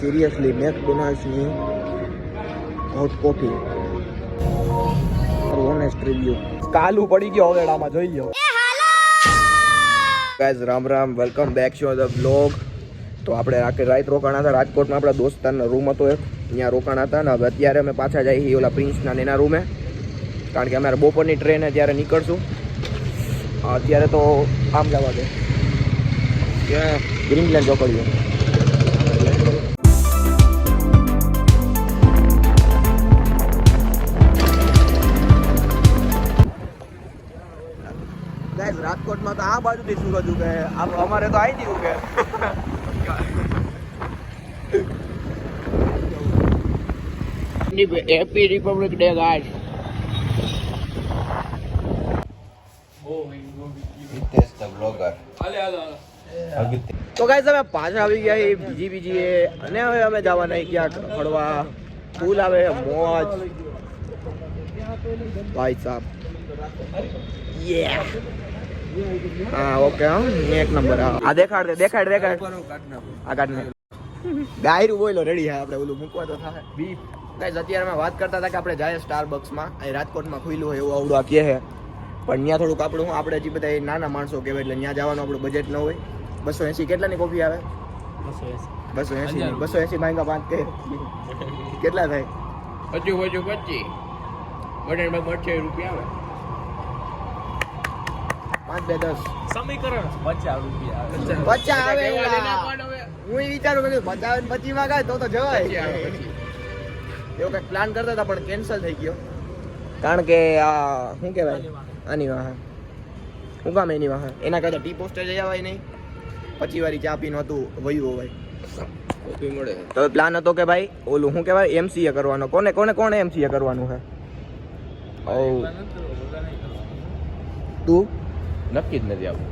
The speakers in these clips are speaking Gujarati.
સિરિયસલી મેકડોનાલ્ડ્સની હોટ કોફી ઓનેસ્ટ રિવ્યુ કાલુ પડી ગયો ઓવેડામાં જોઈ લો guys. Ram Ram, welcome back to the blog. તો આપણે આખી રાત રોકાણા હતા રાજકોટમાં. આપણા દોસ્તારનો રૂમ હતો એક, ત્યાં રોકાણા હતા ને હવે અત્યારે અમે પાછા જઈએ ઓલા પ્રિન્સના એના રૂમે, કારણ કે અમારે બપોરની ટ્રેન ત્યારે નીકળશું. અત્યારે તો આમ જવા દે ગ્રીનલેન્ડ ચોકડીએ. રાજકોટમાં તો આ બાજુથી સુરત ઉગે, અમારે તો અહીંથી ઉગે. Happy Republic day guys. તો ગાઈસ અમે પાછા આવી ગયા બીજી અને હવે અમે જવાના ક્યાંક ફરવા. ફૂલ આવે મોજ ભાઈ સાહેબ. હા ઓકે, હા એક નંબર. આ દેખાડ આ કાઢ ને ડાયરું બોલો રેડી. હા આપણે ઓલું મૂકવા તો થાય. ગાઈસ અત્યારે અમે વાત કરતા હતા કે આપણે જાય સ્ટારબક્સમાં. અહીં રાજકોટમાં ખુલ્લું હોય એવું આવડું આ કહે છે, પણ ત્યાં થોડુંક આપણું આપણે હજી બધા નાના માણસો કહેવાય એટલે ત્યાં જવાનું આપણું બજેટ ન હોય. 280 કેટલાની કોફી આવે? 280 280 માંગા 5 કે કેટલા થાય? 25 બટન 25 રૂપિયા આવે. 5 2 10 સમીકરણ 50 રૂપિયા 50 આવે. હું વિચારું કે 50 25 માં ગાય તો જવાય. એવો કંઈક પ્લાન કરતા હતા પણ કેન્સલ થઈ ગયો, કારણ કે આ શું કહેવાય આની વાહ શું કામ એની વાહ એના કરતાં ટી પોસ્ટર જઈ આવાય નહીં. 25 વાળી ચા પીનું હતું વયું હોવાય મળે. તો પ્લાન હતો કે ભાઈ ઓલું શું કહેવાય એમસીએ કરવાનો. કોને એમસીએ કરવાનું છે? તું નક્કી જ નથી આવું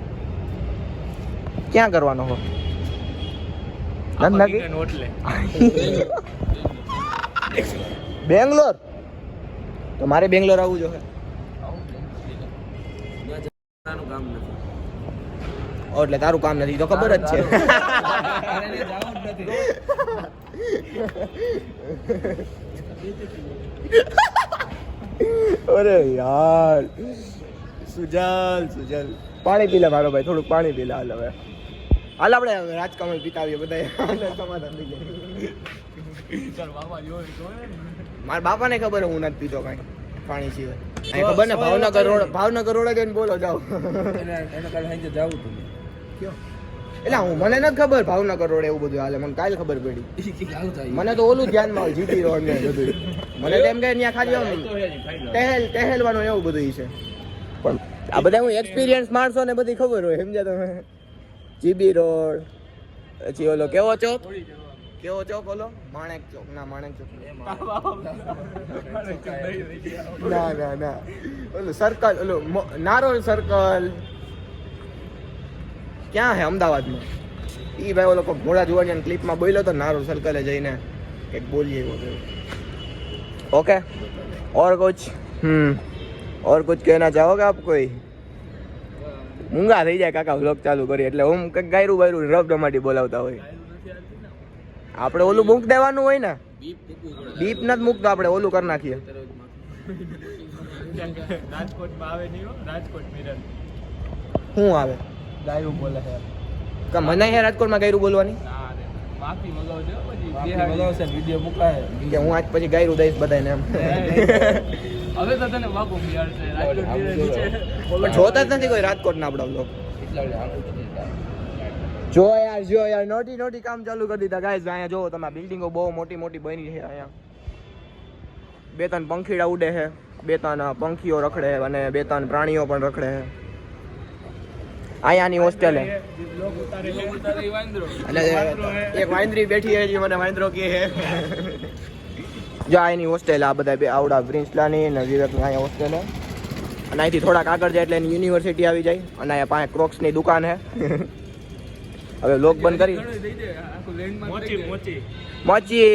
ક્યાં કરવાનો હો? નક્કી બેંગ્લોર. તો મારે બેંગ્લોર આવવું જોઈએ. એટલે તારું કામ નથી તો ખબર જ છે. અરે યાર સુજલ પાણી પી લે મારો ભાઈ, થોડુંક પાણી પી લે. હાલ હવે હાલ આપણે રાજકમલ પીતાવીએ બધા સમાધાન થઈ જાય. મારા બાપાને ખબર હું નથી પીતો કાંઈ પાણી સિવાય. ખબર ને ભાવનગર રોડ જઈને બોલો જાઓ. એટલે હું મને નથી ખબર ભાવનગર રોડ એવું બધું હાલે. મને કાલે ખબર પડી. મને તો ઓલું ધ્યાનમાં જીટી રોડ ને બધું. મને તો એમ કે ત્યાં ખાલી ટહેલવાનું એવું બધું છે. પણ આ બધા હું એક્સપિરિયન્સ માણસો ને બધી ખબર હોય સમજ્યા તમે. જીબી રોડ, પછી ઓલો કેવો ચોક ઓલો માણેક ચોક. ના માણેક ચોક ના ઓલું સર્કલ, ઓલું નારોલ સર્કલ ક્યાં હે અમદાવાદમાં? ઈ ભાઈ ઓલો ઘોડા જોવાની ક્લિપમાં બોલ્યો તો નારોલ સર્કલે જઈને એક બોલીએ એવું. ઓકે और कुछ कहना चाहोगे आप? कोई મૂંગા થઈ જાય કાકા વ્લોગ ચાલુ કરી એટલે હું કંઈક ગાયરું બાયરું રબ રમાટી બોલાવતા હોય. આપણે ઓલું મૂક દેવાનું હોય ને, બીપ નથી મૂકતો આપણે ઓલું કરી નાખીએ. રાજકોટમાં આવે નહીં હો, રાજકોટ મિરર શું આવે? ગાયરું બોલે છે કે મને હે રાજકોટમાં ગાયરું બોલવાની? માફી મગાવજો પછી મગાવશે વિડિયો મુકાય કે હું આજ પછી ગાયરું દઈશ બધાને એમ. હવે તો તને વાગો યાર છે રાજકોટ મિરર નીચે પણ જોતા જ નથી કોઈ રાજકોટના આપણા વ્લોગ. જો યાર નોટી કામ ચાલુ કરી દીધા ગાઈસ. અહીંયા જો તમે બિલ્ડિંગો બહુ મોટી બની છે. અહીંયા 2-3 પંખીડા ઉડે છે, 2-3 પંખીઓ રખડે અને 2-3 પ્રાણીઓ પણ રખડે છે. અહીંયાની હોસ્ટેલ હે અને એક વાંદરી બેઠી છે જે મને વાંદરો કહે છે. જો અહીંની હોસ્ટેલ આ બધા આવડા પ્રિન્સલાની અને વિવેકની અહીંયા હોસ્ટેલ છે. અને અહીંથી થોડાક આગળ જાય એટલે એની યુનિવર્સિટી આવી જાય. અને અહીંયા પાસે ક્રોક્સની દુકાન છે. હવે લોક બંધ કરી મોચી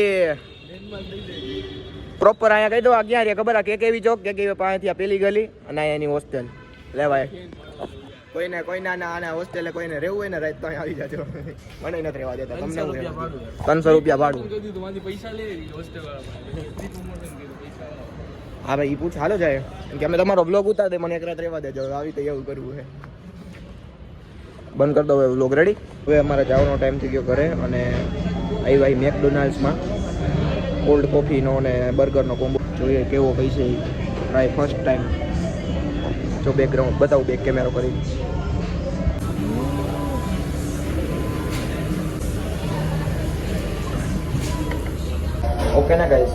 પ્રોપર અહીંયા કહી દો. આ ક્યાં રે ખબર? આ કેવી ચોક, કેવી પાસેથી આ પેલી ગલી અને અહીંયા એની હોસ્ટેલ લેવાય. કોઈને આના હોસ્ટેલે કોઈને રહેવું હોય ને રાત તો આવી જાજો. મને નથી રહેવા દેતા. તમને 300 રૂપિયા ભાડું. 300 રૂપિયા ભાડું. કીધું તમારી પૈસા લે હોસ્ટેલ વાળા પ્રમોશન કર્યું પૈસા વાળા. હા ભાઈ, એ પૂછ હાલો જાય કેમ કે અમે તમારો વ્લોગ ઉતાર દે, મને એક રાત રહેવા દેજો. આવી તો એવું કરવું છે. બંધ કરી દો હવે વ્લોગ. રેડી? હવે અમારે જવાનો ટાઈમ થઈ ગયો ઘરે અને આવી ભાઈ મેકડોનાલ્ડ્સમાં કોલ્ડ કોફીનો અને બર્ગરનો કોમ્બો જોઈએ કેવો કઈ છે. Try first time. જો બેકગ્રાઉન્ડ બતાવું બેક કેમેરો કરી. ઓકે ના ગાઈસ?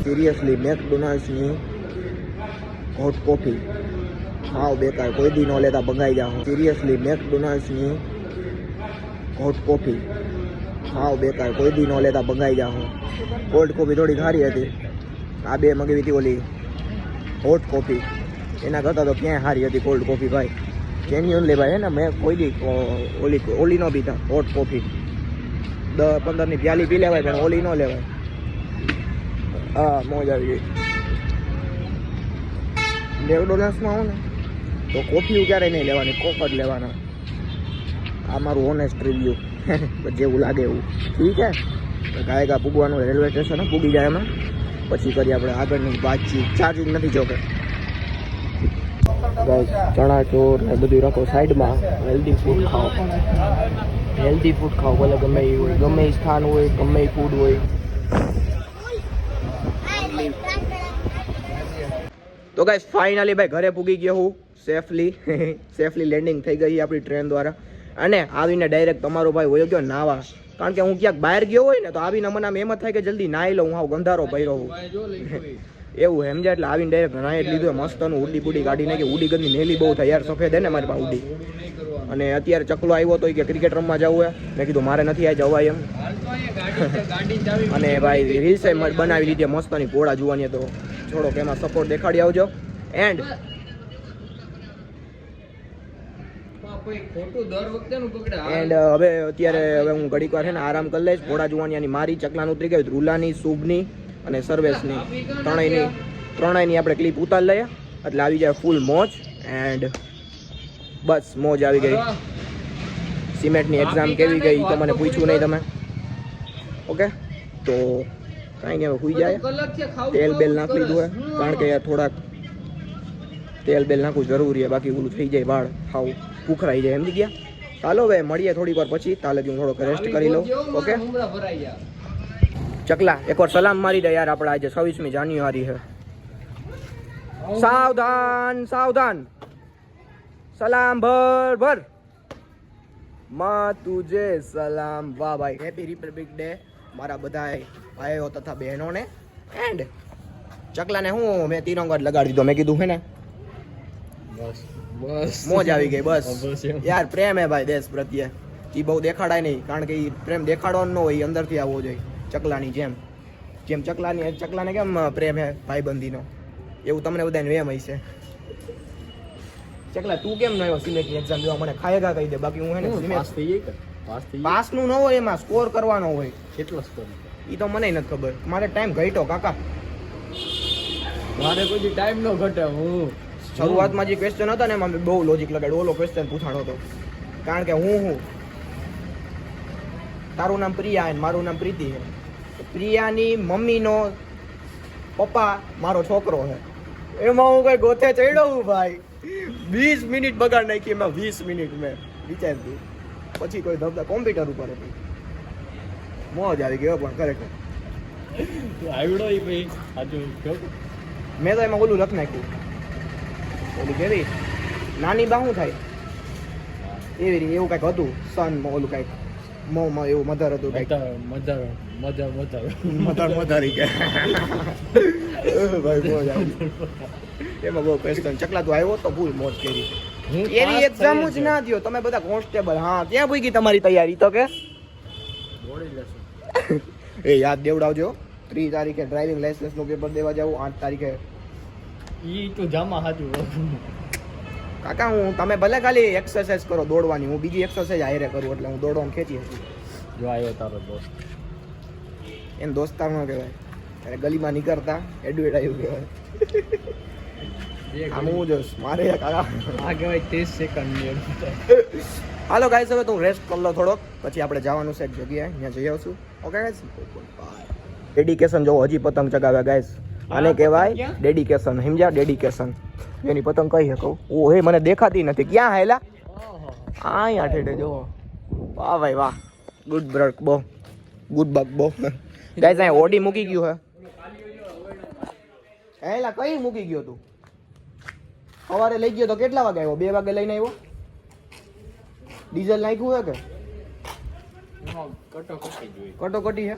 સિરિયસલી મેકડોનાલ્ડ્સની હોટ કોફી હાવ બેકાર. કોઈ દી નો લેતા ભગાઈ જાઉં. સિરિયસલી મેકડોનાલ્ડ્સની હોટ કોફી હાવ બેકાર. કોઈ દી નો લેતા ભગાઈ જાઉં. કોલ્ડ કોફી થોડી સારી હતી. આ બે મગવી હતી ઓલી હોટ કોફી, એના કરતાં તો ક્યાંય સારી હતી કોલ્ડ કોફી ભાઈ. જેન્યુઅનલી ભાઈ હે ને, મેં કોઈ દી ઓલી નો પીતા હોટ કોફી. 10-15ની પ્યાલી પી લેવાય પણ ઓલી ન લેવાય. હા, મોજ આવી ગઈ. મેકડોનાલ્ડ્સમાં આવું ને તો કોફી ક્યારેય નહીં લેવાની, કોક જ લેવાના. આ મારું ઓનેસ્ટ રિવ્યુ. જેવું લાગે એવું. ઠીક હે? ગાયકા પૂગવાનું રેલવે સ્ટેશન પૂગી જાય એમાં, પછી કરીએ આપણે આગળની વાતચીત. ચાર્જિંગ નથી જોકે. ચણા ચોર ને બધું રાખો સાઈડમાં. હેલ્ધી ફૂડ ખાઓ. હેલ્ધી ફૂડ ખાઓ, ભલે ગમે એ હોય, ગમે એ સ્થાન હોય, ગમે એ ફૂડ હોય. તો ગાઈસ ફાઇનલી ભાઈ ઘરે પૂગી ગયો હું સેફલી લેન્ડિંગ થઈ ગઈ આપણી ટ્રેન દ્વારા. અને આવીને ડાયરેક્ટ તમારો ભાઈ વયો ગયો નાવા. કારણ કે હું ક્યાંક બહાર ગયો હોય ને તો આવીને મને આમ એમ જ થાય કે જલ્દી નાહી લઉં. હું ગંધારો ભર્યો હું એવું સમજાય. એટલે આવીને ડાયરેક્ટ નાહી જ લીધું. મસ્તનું ઉડી બુડી કાઢી નાખી. ઉડી ગંદી નેલી બહુ થાય યાર, સફેદ હે ને મારી પાસે ઉડી. અને અત્યારે ચકલો આવ્યો તો કે ક્રિકેટ રમવા જવું હે. મેં કીધું મારે નથી આ જવાય એમ. અને ભાઈ રીલ્સ બનાવી લીધી મસ્તની ઘોડા જોવાની. તો થોડોક એમાં સપોર્ટ દેખાડી આવજો. એન્ડ હવે અત્યારે હું ઘડીક વાર છે ને આરામ કરી લઈશ. ઘોડા જોવાની મારી ચકલાન ઉતરી ગઈ, રૂલાની, શુભની અને સર્વેશની ત્રણેયની આપણે ક્લિપ ઉતાર લઈએ એટલે આવી જાય ફૂલ મોજ. એન્ડ બસ મોજ આવી ગઈ. સિમેન્ટની એક્ઝામ કેવી ગઈ તો મને પૂછ્યું નહીં તમે. ઓકે, તો કાંઈ નહીં, હવે સુઈ જાય. તેલ બેલ નાખી લીધું હોય કારણ કે યાર થોડાક તેલ બેલ નાખવું જરૂરી છે, બાકી ઓલું થઈ જાય વાળ ખાવ ભૂખરાઈ જાય. સમજી ગયા? ચાલો હવે મળીએ થોડીક વાર પછી. તાલે હું થોડોક રેસ્ટ કરી લઉં. ઓકે ચકલા એકવાર સલામ મારી દે યાર. આપણે આજે 26મી જાન્યુઆરી છે. સાવધાન સાવધાન. સલામ ભર ભર. માં તુજે સલામ. વાહ ભાઈ, હેપી રિપબ્લિક ડે મારા બધા ભાઈઓ તથા બહેનોને. એન્ડ ચકલાને હું મેં તિરંગો લગાડી દીધો. મેં કીધું હે ને બસ મોજ આવી ગઈ. બસ યાર પ્રેમ હે ભાઈ દેશ પ્રત્યે. એ બહુ દેખાડાય નહીં કારણ કે એ પ્રેમ દેખાડવાનો ન હોય, અંદરથી આવવો જોઈએ. ચકલાની જેમ ચકલાને કેમ પ્રેમ હે ભાઈબંધીનો, એવું તમને બધાને વેમ હશે. ચકલા તું કેમ ન આવ્યો સિલેક્ટની એક્ઝામ દેવા? મને ખાયગા કહી દે, બાકી હું હે ને પાસ નું ન હોય, એમાં સ્કોર કરવાનો હોય. કેટલો સ્કોર એ તો મને નથી ખબર. મારે ટાઈમ ઘટ્યો કાકા. મારે કોઈ ટાઈમ નો ઘટે. હું શરૂઆતમાં જે ક્વેશ્ચન હતા ને એમાં મેં બહુ લોજિક લગાડ્યું. ઓલો ક્વેશ્ચન પૂછાણો હતો કારણ કે હું તારું નામ પ્રિયા અને મારું નામ પ્રીતિ છે. પ્રિયાની મમ્મીનો પપ્પા મારો છોકરો છે. એમાં હું કઈ ગોથે ચડ્યો હું ભાઈ. 20 મિનિટ બગાડ નાખી એમાં. 20 મિનિટ મેં વિચારતી. પછી કોઈ ધબધા કોમ્પ્યુટર ઉપર હતી. મોજ આવી ગયો પણ ખરેખર. આવડો ઈ ભાઈ આજુ મેં તો એમાં ઓલું લખ નાખ્યું. ઓલું કેવી નાની બા શું થાય એવી રીતે એવું કંઈક હતું. સન ઓલું કંઈક મોમાં એવું મધર હતું કંઈક. મધર ભાઈ મોજ આવી. એમાં બહુ ક્વેશ્ચન. ચકલા તું આવ્યો તો ફૂલ મોજ કરી. એની એક્ઝામ જ ના થયો. તમે બધા કોન્સ્ટેબલ. હા ક્યાં પૂગી તમારી તૈયારી? તો કે એ યાદ દેવડાવજો. 3 તારીખે ડ્રાઇવિંગ લાઇસન્સનું પેપર દેવા જાવું. 8 તારીખે ઈ તો જામા હાજુ કાકા. તમે ભલે ખાલી એક્સરસાઇઝ કરો દોડવાની, હું બીજી એક્સરસાઇઝ હારે કરું એટલે હું દોડવામાં ખેંચી હતી. જો આવ્યો તારો દોસ્ત. એમ દોસ્તાર નો કહેવાય, અરે ગલીમાં નીકળતા એડવેટ આવ્યું કહેવાય. આમ હું જોશ મારે કાકા આ કહેવાય 30 સેકન્ડ ની. હાલો ગાઈસ, હવે તું રેસ્ટ કરી લો થોડોક, પછી આપણે જવાનું છે એક જગ્યાએ, ત્યાં જઈ આવશું. ઓકે ગાઈસ, ડેડિકેશન જોવો, હજી પતંગ ચગાવ્યા ગાઈસ. આને કહેવાય ડેડિકેશન, સમજ્યા? ડેડિકેશન. એની પતંગ કઈ હે કહું? ઓ હે, મને દેખાતી નથી. ક્યાં હેલા? અહીંયા ઠેઠે જોવો. વાહ ભાઈ વાહ, ગુડ બ્રક બો, ગુડ બક બો. ગાઈસ અહીંયા ઓડી મૂકી ગયું હે. હેલા કઈ મૂકી ગયો તું? સવારે લઈ ગયો તો કેટલા વાગે આવ્યો? 2 વાગે લઈને આવ્યો? ડીઝલ નાખ્યું હે કે કટોકટી હે?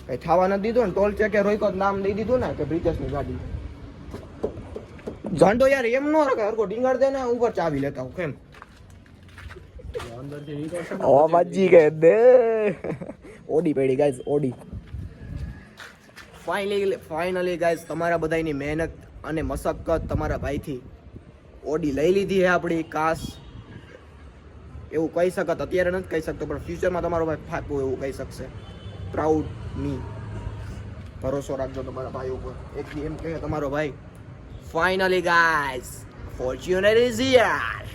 કઈ થવા નથી દીધું ને? ટોલ ચેકે રોક્યો નામ દઈ દીધું ને કે બ્રિજેશની ગાડી. ઝંડો યાર એમ નો રખાય, હરકો ડીંગાડ દે ને ઉપર ચાવી લેતા હું કેમ? ઓ બાજી કે દે ઓડી પડી ગાઈસ, ઓડી. ફાઇનલી ગાઈસ, તમારા બધાની મહેનત અને મશક્કત તમારા ભાઈથી ઓડી લઈ લીધી છે આપણી. કાશ એવું કહી શકત, અત્યારે નથી કહી શકતો, પણ ફ્યુચરમાં તમારો ભાઈ ફાપો એવું કહી શકશે. પ્રાઉડ મી. ભરોસો રાખજો તમારા ભાઈ ઉપર. એક દી એમ કહે તમારો ભાઈ, finally guys Fortuner is here.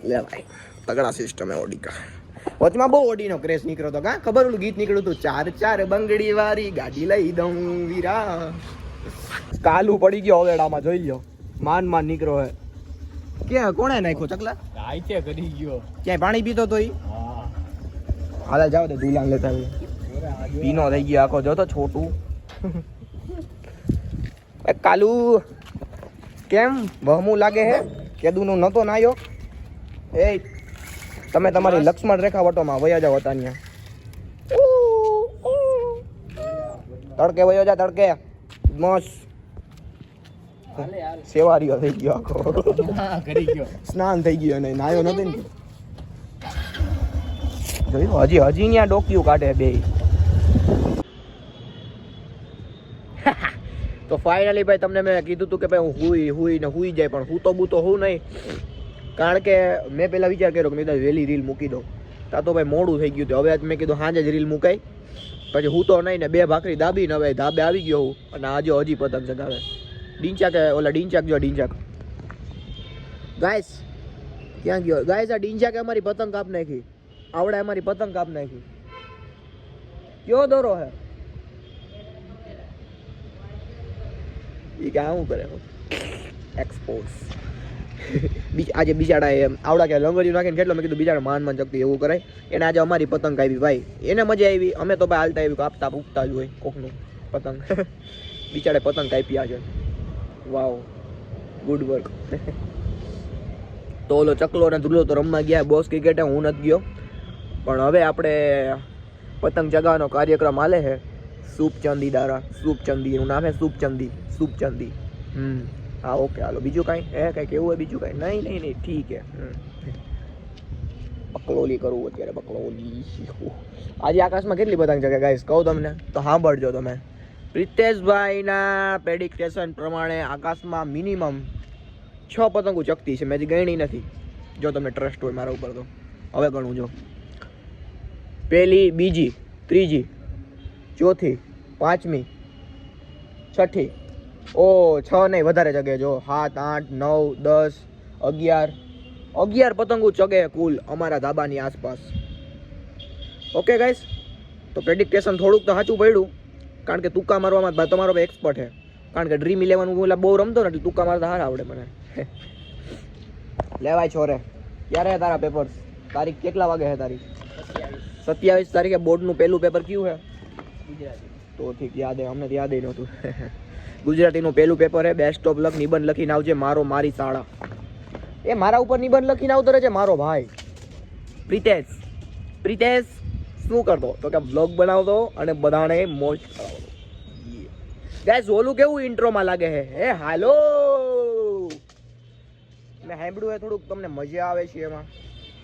લે ભાઈ, તગડા સિસ્ટમ હે ઓડી કા. વચમાં બહુ ઓડીનો ક્રેઝ નીકળ્યો હતો, કા ખબર? ઓલું ગીત નીકળ્યું હતું, 4 બંગડી વાળી ગાડી લઈ દઉં વીરા. કાલું પડી ગયો હવેડામાં, જોઈ લ્યો. માન નીકળ્યો હે. ક્યાં કોણે નાખ્યો ચકલા? આઈતે કરી ગયો. ક્યાંય પાણી પીતો તો ઈ? હા. હાલે જાવ તો દુલાન લેતા આવીએ. પીનો થઈ ગયો આખો, જો તો છોટું. એ કાલુ કેમ વહમું લાગે હે? કેદુનો નતો નાયો? એ તમે તમારી લક્ષ્મણ રેખા વટોમાં વયા જાવ હતા ત્યાં. તડકે વયો જા, તડકે મસ્ત. સેવારીઓ થઈ ગયો આખો. કરી ગયો. સ્નાન થઈ ગયો ને નાયો નથી ને. જોયું હજી ત્યાં ડોક્યું કાઢે બે. તો ફાઇનલી ભાઈ તમને મેં કીધું હતું કે ભાઈ હું હુઈ જાય, પણ હું તો હું નહીં. કારણ કે મેં પહેલાં વિચાર કર્યો કે મેં વહેલી રીલ મૂકી દઉં. તા તો ભાઈ મોડું થઈ ગયું હતું. હવે મેં કીધું સાંજે જ રીલ મુકાય, પછી હું તો નહીં ને 2 ભાખરી દાબીને હવે ધાબે આવી ગયો હું. અને આજે હજી પતંગ ચગાવે. ડીંચાક, ઓલા ડીંચાક જો, ડીંચાક ગાઈસ ક્યાં ગયો? ગાઈસ આ ડીંચાકે અમારી પતંગ કાપ નાખી. આવડે અમારી પતંગ કાપ નાખી. કયો દોરો હે? ઈ કે શું કરે એક્સપોઝ. આજે બિચારા એમ આવડા કે લંગરિયું નાખીને કેટલો, મેં કીધું બિચારા માન જગતી એવું કરાય. એને આજે અમારી પતંગ કાપી ભાઈ, એને મજા આવી. અમે તો ભાઈ હાલતા આવી કાપતા ઉગતા જ હોય કોકનું પતંગ. બિચારે પતંગ કાપી આજે. વાવ, ગુડ વર્ક. તો ઓલો ચકલો ને ધ્રુલો તો રમવા ગયા બોસ ક્રિકેટે, હું નથી ગયો. પણ હવે આપણે પતંગ ચગાવવાનો કાર્યક્રમ હાલે છે સૂપચંદી દ્વારા. સૂપચંદીનું નામ છે સૂપચંદી. હા ઓકે, હાલો. બીજું કાંઈ હે? કાંઈ કેવું હોય બીજું કાંઈ? નહીં, ઠીક હે. બકલોલી કરવું અત્યારે, બકલોલી. આજે આકાશમાં કેટલી પતંગ ચગે ગાઈસ કહું તમને તો સાંભળજો તમે. પ્રિતેશભાઈના પ્રેડિક્ટેશન પ્રમાણે આકાશમાં મિનિમમ 6 પતંગો ચકતી છે. મેં હજી ગણી નથી. જો તમને ટ્રસ્ટ હોય મારા ઉપર તો હવે ગણું. જો 1, 2, 3, 4, 5, 6. ઓ 6 નહીં, વધારે જગે. જો 7, 8, 9, 10, 11 પતંગો ચગે કુલ અમારા ધાબાની આસપાસ. ઓકે ગાઈસ, તો પ્રેડિક્ટેશન થોડુંક તો સાચું પડ્યું, કારણ કે તુક્કા મારવામાં તમારો એક્સપર્ટ છે. કારણ કે ડ્રીમ 11 હું બહુ રમતો ને, એટલે તુક્કા મારતા સારા આવડે મને. લેવાય છોરે. ક્યારે તારા પેપર્સ? તારીખ કેટલા વાગે છે તારી? 27 તારીખે બોર્ડનું પહેલું પેપર કયું છે? ગુજરાતી. તો ઠીક, યાદ હે, અમને યાદ નહોતું. ગુજરાતીનું પહેલું પેપર છે. Best of luck. નિબંધ લખીને આવજે. મારી શાળા. એ મારા ઉપર નિબંધ લખીને આવતો રહે છે મારો ભાઈ પ્રિતેશ. શું કરતો તો કે બ્લોગ બનાવતો અને બધાને મોજ કરાવતો. ગાઈસ ઓલું કેવું ઇન્ટ્રોમાં લાગે છે? હે હાલો, મેં સાંભળ્યું હે થોડુંક તમને મજા આવે છે એમાં.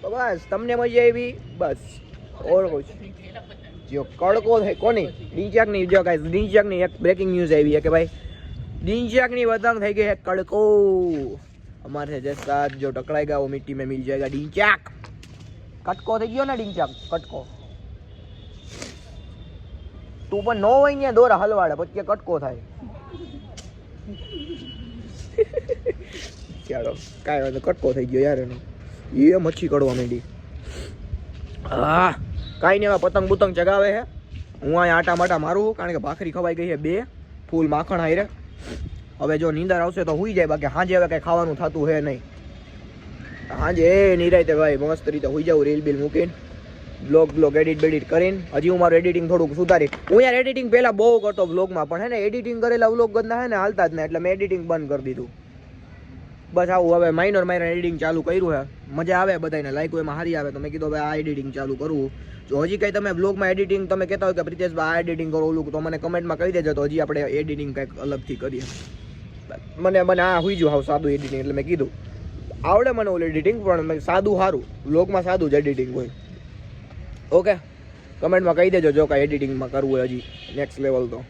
તો બસ તમને મજા આવી બસ. ઓર કુછ જો કડકો થાય કોની? ડીંચાકની. જો ગાઈસ ડીંચાકની એક બ્રેકિંગ ન્યૂઝ આવી છે કે ભાઈ ડીંચાકની પતંગ થઈ ગઈ है कड़को. हमारे जैसा जो टकराएगा वो मिट्टी में मिल जाएगा. ડીંચાક કટકો થઈ ગયો ને ડીંચા કટકો તું પણ નો હોય ને દોરા હલવાડે પછી કટકો થાય ચાલો કાંઈ વાંધો કટકો થઈ ગયો યાર એનો એ મચ્છી કડવા માંડી હા કાંઈ નહીં એમાં પતંગ બુતંગ ચગાવે છે હું અહીંયા આટા માટા મારું કારણ કે ભાખરી ખવાઈ ગઈ છે 2 ફૂલ માખણ હારે હવે જો નીંદર આવશે તો હુઈ જાય બાકી સાંજે હવે કંઈ ખાવાનું થતું હે નહીં સાંજે નિરાયતે ભાઈ મસ્ત રીતે હુઈ જાઉં રીલ બિલ મૂકીને બ્લોગ એડિટ બેડિટ કરીને હજી હું મારું એડિટિંગ થોડુંક સુધારી હું યાર એડિટિંગ પહેલાં બહુ કરતો બ્લોગમાં પણ હે ને એડિટિંગ કરેલા બ્લોગ ગંદા હે ને હાલતા જ નહીં એટલે મેં એડિટિંગ બંધ કરી દીધું બસ આવું હવે માઇનર એડિટિંગ ચાલુ કર્યું છે મજા આવે બધાને લાઈકો એમાં સારી આવે તો મેં કીધું હવે આ એડિટિંગ ચાલુ કરવું જો હજી કંઈ તમે બ્લોગમાં એડિટિંગ તમે કહેતા હોય કે પ્રિતેશભાઈ આ એડિટિંગ કરો ઓલું તો મને કમેન્ટમાં કહી દેજો તો હજી આપણે એડિટિંગ કંઈક અલગથી કરીએ મને આ હુઈ ગયું હાવ સાદું એડિટિંગ એટલે મેં કીધું આવડે મને ઓલું એડિટિંગ પણ સાદું સારું બ્લોગમાં સાદું જ એડિટિંગ હોય ઓકે કમેન્ટમાં કહી દેજો જો કાંઈ એડિટિંગમાં કરવું હોય હજી નેક્સ્ટ લેવલ તો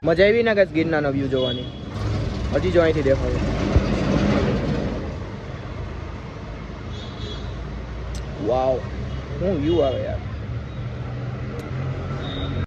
મજા આવી ને કે ગિરનારનો વ્યૂ જોવાની હજી જો અહીંથી દેખાય વાવ શું વ્યૂ આવે યાર